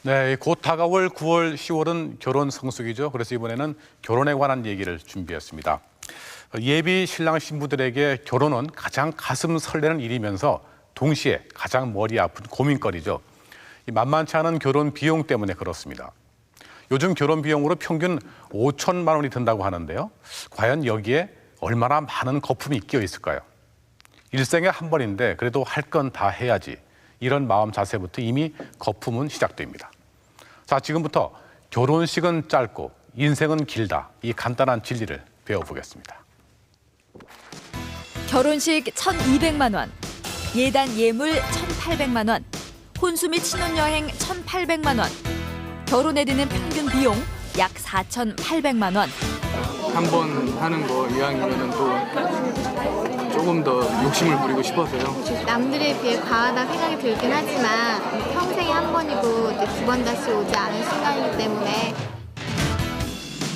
네, 곧 다가올 9월, 10월은 결혼 성수기죠. 그래서 이번에는 결혼에 관한 얘기를 준비했습니다. 예비 신랑 신부들에게 결혼은 가장 가슴 설레는 일이면서 동시에 가장 머리 아픈 고민거리죠. 만만치 않은 결혼 비용 때문에 그렇습니다. 요즘 결혼 비용으로 평균 5천만 원이 든다고 하는데요. 과연 여기에 얼마나 많은 거품이 끼어 있을까요? 일생에 한 번인데 그래도 할 건 다 해야지. 이런 마음 자세부터 이미 거품은 시작됩니다. 자, 지금부터 결혼식은 짧고 인생은 길다. 이 간단한 진리를 배워보겠습니다. 결혼식 1,200만 원, 예단 예물 1,800만 원, 혼수 및 신혼여행 1,800만 원, 결혼에 드는 평균 비용 약 4,800만 원. 한 번 하는 거 이왕이면 또 조금 더 욕심을 부리고 싶어서요. 남들에 비해 과하다 생각이 들긴 하지만 평생에 한 번이고 이제 두 번 다시 오지 않은 순간이기 때문에.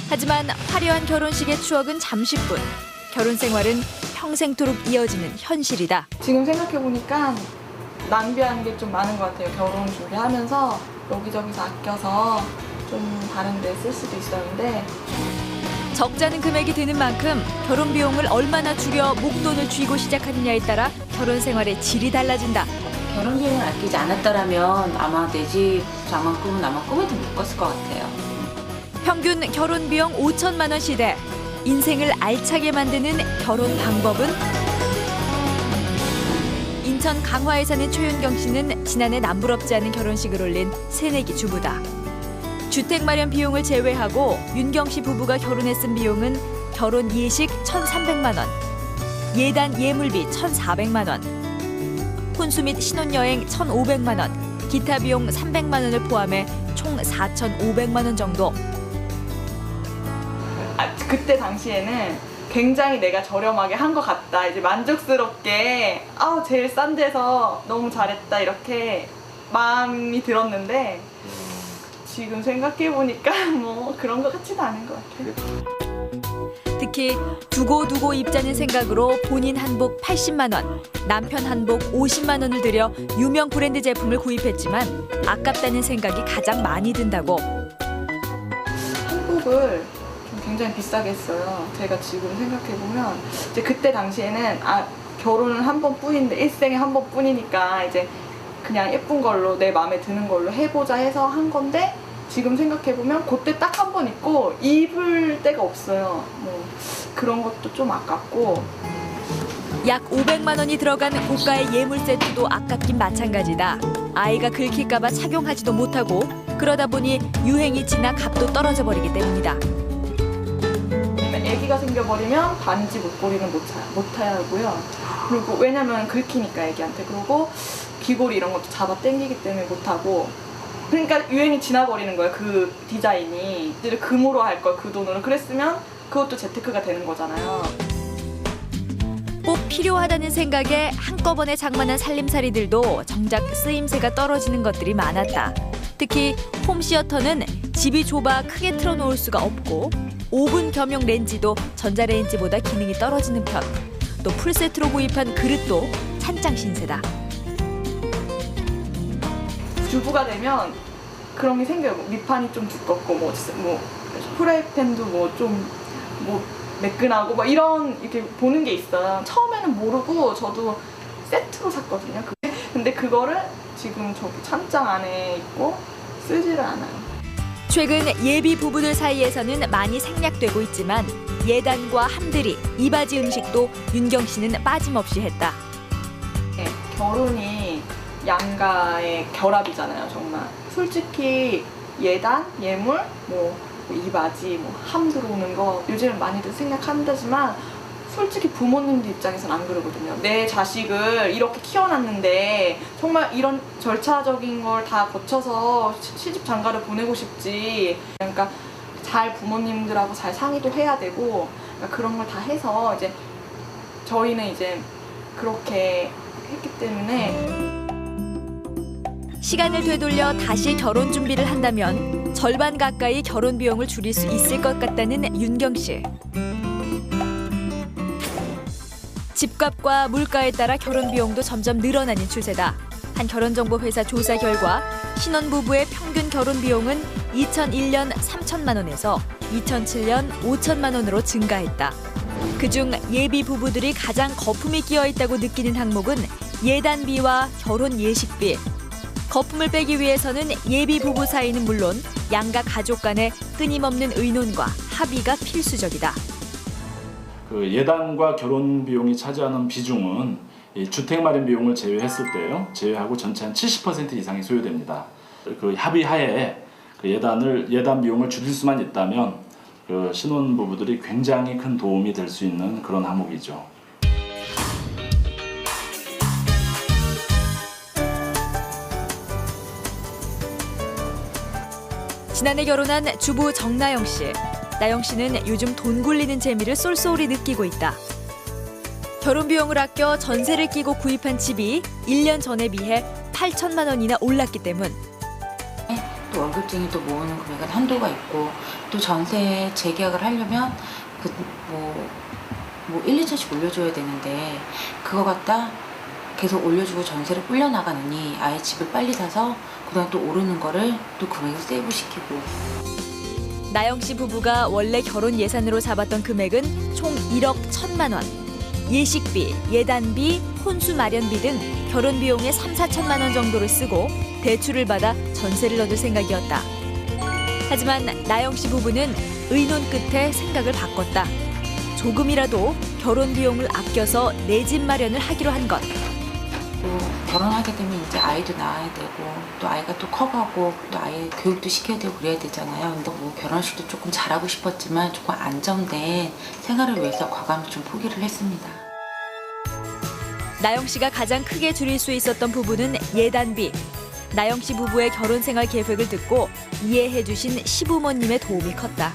하지만 화려한 결혼식의 추억은 잠시뿐. 결혼 생활은 평생토록 이어지는 현실이다. 지금 생각해보니까 낭비하는 게 좀 많은 것 같아요. 결혼 준비하면서 여기저기서 아껴서 좀 다른 데 쓸 수도 있었는데. 적잖은 금액이 드는 만큼 결혼 비용을 얼마나 줄여 목돈을 쥐고 시작하느냐에 따라 결혼 생활의 질이 달라진다. 결혼 비용을 아끼지 않았더라면 아마 내 집 장만금은 아마 꿈에도 못 꿨을 것 같아요. 평균 결혼 비용 5천만 원 시대. 인생을 알차게 만드는 결혼 방법은? 인천 강화에 사는 최윤경 씨는 지난해 남부럽지 않은 결혼식을 올린 새내기 주부다. 주택 마련 비용을 제외하고 윤경 씨 부부가 결혼에 쓴 비용은 결혼 예식 1,300만 원, 예단 예물비 1,400만 원, 혼수 및 신혼여행 1,500만 원, 기타 비용 300만 원을 포함해 총 4,500만 원 정도. 그때 당시에는 굉장히 내가 저렴하게 한 것 같다. 이제 만족스럽게 제일 싼 데서 너무 잘했다 이렇게 마음이 들었는데 지금 생각해보니까 뭐 그런 것 같지도 않은 것 같아요. 특히 두고두고 입자는 생각으로 본인 한복 80만 원, 남편 한복 50만 원을 들여 유명 브랜드 제품을 구입했지만 아깝다는 생각이 가장 많이 든다고. 한복을 좀 굉장히 비싸게 했어요. 제가 지금 생각해보면 이제 그때 당시에는 결혼은 한 번뿐인데 일생에 한 번뿐이니까 이제 그냥 예쁜 걸로 내 마음에 드는 걸로 해보자 해서 한 건데 지금 생각해보면 그때 딱 한 번 입고 입을 데가 없어요. 뭐 그런 것도 좀 아깝고. 약 500만 원이 들어간 고가의 예물 세트도 아깝긴 마찬가지다. 아이가 긁힐까 봐 착용하지도 못하고 그러다 보니 유행이 지나 값도 떨어져 버리기 때문이다. 아기가 생겨버리면 반지 목걸이는 못 하고요. 그리고 왜냐면 긁히니까 애기한테. 그리고 귀걸이 이런 것도 잡아 당기기 때문에 못하고. 그러니까 유행이 지나버리는 거예요. 그 디자인이. 이제 금으로 할 걸 그 돈으로. 그랬으면 그것도 재테크가 되는 거잖아요. 꼭 필요하다는 생각에 한꺼번에 장만한 살림살이들도 정작 쓰임새가 떨어지는 것들이 많았다. 특히 홈시어터는 집이 좁아 크게 틀어놓을 수가 없고 오븐 겸용 렌지도 전자레인지보다 기능이 떨어지는 편. 또 풀세트로 구입한 그릇도 찬장 신세다. 주부가 되면 그런 게 생겨요. 밑판이 좀 두껍고 뭐 프라이팬도 뭐 매끈하고 이런 이렇게 보는 게 있어요. 처음에는 모르고 저도 세트로 샀거든요. 근데 그거를 지금 저기 찬장 안에 있고 쓰지를 않아요. 최근 예비 부부들 사이에서는 많이 생략되고 있지만 예단과 함들이 이바지 음식도 윤경 씨는 빠짐없이 했다. 네, 결혼이 양가의 결합이잖아요, 정말. 솔직히 예단, 예물, 뭐 이바지, 함 들어오는 거 요즘은 많이들 생각한다지만 솔직히 부모님들 입장에서는 안 그러거든요. 내 자식을 이렇게 키워놨는데 정말 이런 절차적인 걸 다 거쳐서 시집 장가를 보내고 싶지. 그러니까 잘 부모님들하고 잘 상의도 해야 되고 그러니까 그런 걸 다 해서 이제 저희는 이제 그렇게 했기 때문에. 시간을 되돌려 다시 결혼 준비를 한다면 절반 가까이 결혼 비용을 줄일 수 있을 것 같다는 윤경 씨. 집값과 물가에 따라 결혼 비용도 점점 늘어나는 추세다. 한 결혼정보회사 조사 결과 신혼부부의 평균 결혼 비용은 2001년 3천만 원에서 2007년 5천만 원으로 증가했다. 그중 예비 부부들이 가장 거품이 끼어 있다고 느끼는 항목은 예단비와 결혼 예식비. 거품을 빼기 위해서는 예비 부부 사이는 물론 양가 가족 간의 끊임없는 의논과 합의가 필수적이다. 그 예단과 결혼 비용이 차지하는 비중은 이 주택 마련 비용을 제외했을 때요. 제외하고 전체 한 70% 이상이 소요됩니다. 그 합의하에 그 예단 비용을 줄일 수만 있다면 그 신혼 부부들이 굉장히 큰 도움이 될 수 있는 그런 항목이죠. 지난해 결혼한 주부 정나영 씨. 나영 씨는 요즘 돈 굴리는 재미를 쏠쏠히 느끼고 있다. 결혼 비용을 아껴 전세를 끼고 구입한 집이 1년 전에 비해 8천만 원이나 올랐기 때문. 또 월급쟁이 또 모으는 금액은 한도가 있고 또 전세 재계약을 하려면 뭐 1, 2천씩 올려줘야 되는데 그거 갖다 계속 올려주고 전세를 불려나가느니 아예 집을 빨리 사서 그다음 또 오르는 거를 또 금액을 세이브시키고. 나영 씨 부부가 원래 결혼 예산으로 잡았던 금액은 총 1억 1천만 원. 예식비, 예단비, 혼수 마련비 등 결혼 비용에 3, 4천만 원 정도를 쓰고 대출을 받아 전세를 얻을 생각이었다. 하지만 나영 씨 부부는 의논 끝에 생각을 바꿨다. 조금이라도 결혼 비용을 아껴서 내 집 마련을 하기로 한 것. 또 결혼하게 되면 이제 아이도 낳아야 되고 또 아이가 또 커가고 또 아이 교육도 시켜야 되고 그래야 되잖아요. 근데 뭐 결혼식도 조금 잘하고 싶었지만 조금 안정된 생활을 위해서 과감히 좀 포기를 했습니다. 나영 씨가 가장 크게 줄일 수 있었던 부분은 예단비. 나영 씨 부부의 결혼 생활 계획을 듣고 이해해 주신 시부모님의 도움이 컸다.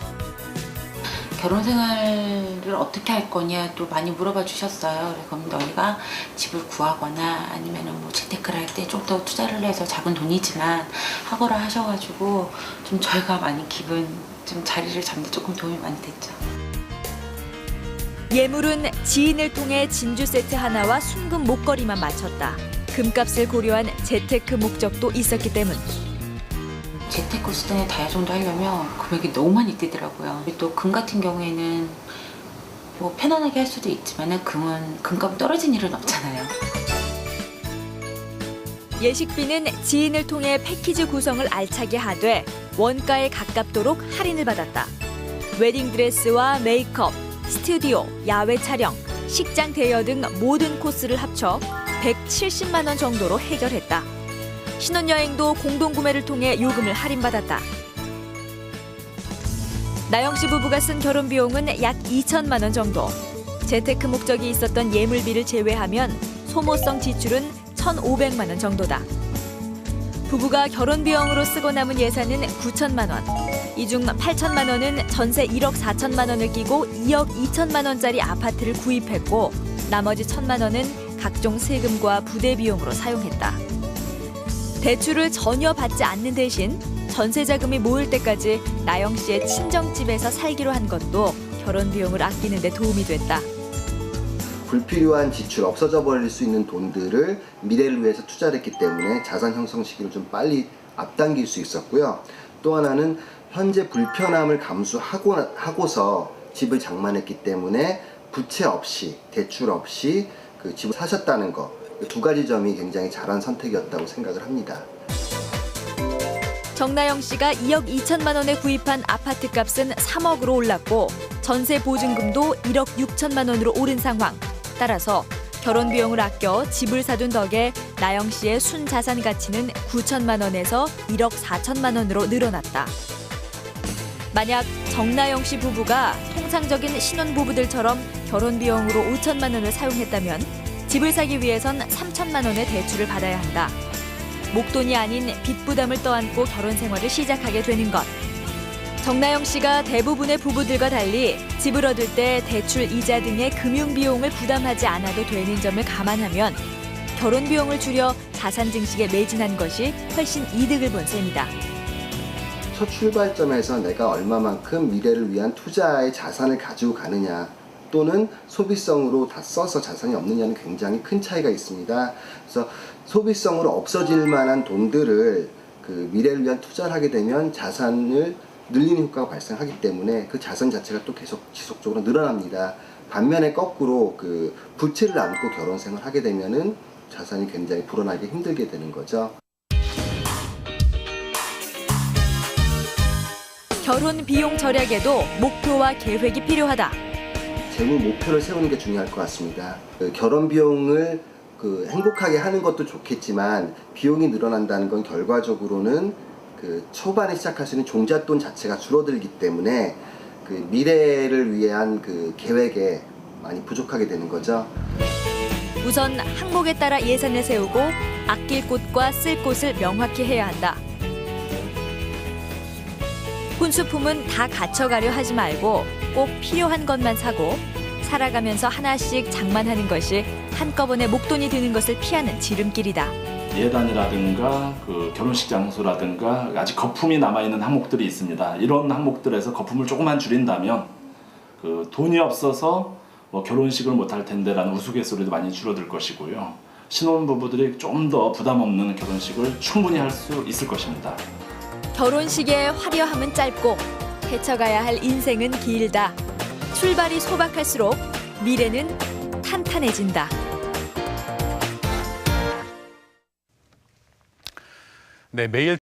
결혼 생활을 어떻게 할 거냐 또 많이 물어봐 주셨어요. 그럼 너희가 집을 구하거나 아니면은 뭐 재테크를 할 때 좀 더 투자를 해서 작은 돈이지만 하거라 하셔가지고 좀 저희가 많이 기분 좀 자리를 잡는 데 조금 도움이 많이 됐죠. 예물은 지인을 통해 진주 세트 하나와 순금 목걸이만 맞췄다. 금값을 고려한 재테크 목적도 있었기 때문. 재테크 수단에 다이아종도 하려면 금액이 너무 많이 뛰더라고요. 또 금 같은 경우에는 뭐 편안하게 할 수도 있지만 금값 떨어진 일은 없잖아요. 예식비는 지인을 통해 패키지 구성을 알차게 하되 원가에 가깝도록 할인을 받았다. 웨딩드레스와 메이크업, 스튜디오, 야외 촬영, 식장 대여 등 모든 코스를 합쳐 170만 원 정도로 해결했다. 신혼여행도 공동구매를 통해 요금을 할인받았다. 나영 씨 부부가 쓴 결혼 비용은 약 2천만 원 정도. 재테크 목적이 있었던 예물비를 제외하면 소모성 지출은 1,500만 원 정도다. 부부가 결혼 비용으로 쓰고 남은 예산은 9천만 원. 이 중 8천만 원은 전세 1억 4천만 원을 끼고 2억 2천만 원짜리 아파트를 구입했고 나머지 1천만 원은 각종 세금과 부대 비용으로 사용했다. 대출을 전혀 받지 않는 대신 전세 자금이 모일 때까지 나영 씨의 친정집에서 살기로 한 것도 결혼 비용을 아끼는 데 도움이 됐다. 불필요한 지출, 없어져 버릴 수 있는 돈들을 미래를 위해서 투자를 했기 때문에 자산 형성 시기를 좀 빨리 앞당길 수 있었고요. 또 하나는 현재 불편함을 감수하고서 집을 장만했기 때문에 부채 없이, 대출 없이 그 집을 사셨다는 거. 두 가지 점이 굉장히 잘한 선택이었다고 생각을 합니다. 정나영 씨가 2억 2천만 원에 구입한 아파트 값은 3억으로 올랐고 전세 보증금도 1억 6천만 원으로 오른 상황. 따라서 결혼 비용을 아껴 집을 사둔 덕에 나영 씨의 순자산 가치는 9천만 원에서 1억 4천만 원으로 늘어났다. 만약 정나영 씨 부부가 통상적인 신혼부부들처럼 결혼 비용으로 5천만 원을 사용했다면 집을 사기 위해선 3천만 원의 대출을 받아야 한다. 목돈이 아닌 빚 부담을 떠안고 결혼 생활을 시작하게 되는 것. 정나영 씨가 대부분의 부부들과 달리 집을 얻을 때 대출 이자 등의 금융 비용을 부담하지 않아도 되는 점을 감안하면 결혼 비용을 줄여 자산 증식에 매진한 것이 훨씬 이득을 본 셈이다. 첫 출발점에서 내가 얼마만큼 미래를 위한 투자의 자산을 가지고 가느냐 또는 소비성으로 다 써서 자산이 없느냐는 굉장히 큰 차이가 있습니다. 그래서 소비성으로 없어질 만한 돈들을 그 미래를 위한 투자를 하게 되면 자산을 늘리는 효과가 발생하기 때문에 그 자산 자체가 또 계속 지속적으로 늘어납니다. 반면에 거꾸로 그 부채를 안고 결혼 생활을 하게 되면은 자산이 굉장히 불어나기 힘들게 되는 거죠. 결혼 비용 절약에도 목표와 계획이 필요하다. 재무 목표를 세우는 게 중요할 것 같습니다. 그 결혼 비용을 그 행복하게 하는 것도 좋겠지만 비용이 늘어난다는 건 결과적으로는 그 초반에 시작할 수 있는 종잣돈 자체가 줄어들기 때문에 그 미래를 위한 그 계획에 많이 부족하게 되는 거죠. 우선 항목에 따라 예산을 세우고 아낄 곳과 쓸 곳을 명확히 해야 한다. 혼수품은 다 갖춰가려 하지 말고 꼭 필요한 것만 사고 살아가면서 하나씩 장만하는 것이 한꺼번에 목돈이 드는 것을 피하는 지름길이다. 예단이라든가 그 결혼식 장소라든가 아직 거품이 남아있는 항목들이 있습니다. 이런 항목들에서 거품을 조금만 줄인다면 그 돈이 없어서 뭐 결혼식을 못할 텐데라는 우스갯소리도 많이 줄어들 것이고요. 신혼부부들이 좀 더 부담 없는 결혼식을 충분히 할 수 있을 것입니다. 결혼식의 화려함은 짧고 헤쳐가야 할 인생은 길다. 출발이 소박할수록 미래는 탄탄해진다. 네, 매일